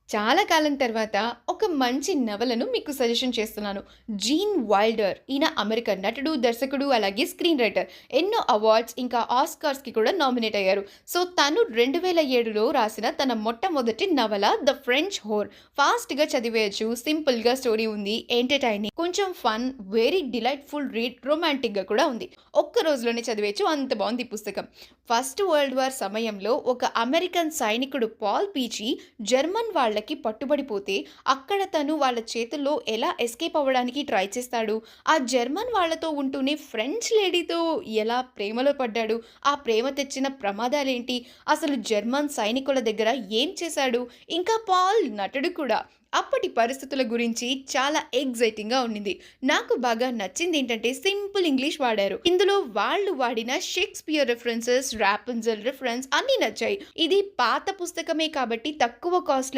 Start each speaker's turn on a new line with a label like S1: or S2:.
S1: చాలా కాలం తర్వాత ఒక మంచి నవలను మీకు సజెషన్ చేస్తున్నాను. 'జీన్ వైల్డర్' ఈయన అమెరికన్ నటుడు, దర్శకుడు అలాగే స్క్రీన్ రైటర్. ఎన్నో అవార్డ్స్ ఇంకా ఆస్కార్స్‌కి కూడా నామినేట్ అయ్యారు. సో, తను 2007లో రాసిన తన మొట్టమొదటి నవల 'ద ఫ్రెంచ్ హోర్'. ఫాస్ట్‌గా చదివేయొచ్చు. సింపుల్‌గా స్టోరీ ఉంది. ఎంటర్‌టైనింగ్, కొంచెం ఫన్, వెరీ డిలైట్‌ఫుల్ రీడ్, రొమాంటిక్‌గా కూడా ఉంది. ఒక్క రోజులోనే చదివేయొచ్చు. అంత బావుంది ఈ పుస్తకం. ఫస్ట్ వరల్డ్ వార్ సమయంలో ఒక అమెరికన్ సైనికుడు పాల్ పీచి జర్మన్ వాళ్ళకి పట్టుబడిపోతే అక్కడ తను వాళ్ళ చేతుల్లో ఎలా ఎస్కేప్ అవ్వడానికి ట్రై చేస్తాడు. ఆ జర్మన్ వాళ్ళతో ఉంటూనే ఫ్రెంచ్ లేడీతో ఎలా ప్రేమలో పడ్డాడు. ఆ ప్రేమ తెచ్చిన ప్రమాదాలేంటి? అసలు జర్మన్ సైనికుల దగ్గర ఏం చేశాడు? ఇంకా పాల్ నటుడు కూడా. అప్పటి పరిస్థితుల గురించి చాలా ఎక్సైటింగ్‌గా ఉండింది. నాకు బాగా నచ్చిందేంటంటే సింపుల్ ఇంగ్లీష్ వాడారు. ఇందులో వాళ్ళు వాడిన షేక్స్‌పియర్ రిఫరెన్సెస్, రాపుంజెల్ రిఫరెన్స్ అన్నీ నచ్చాయి. ఇది పాత పుస్తకమే కాబట్టి తక్కువ కాస్ట్‌లో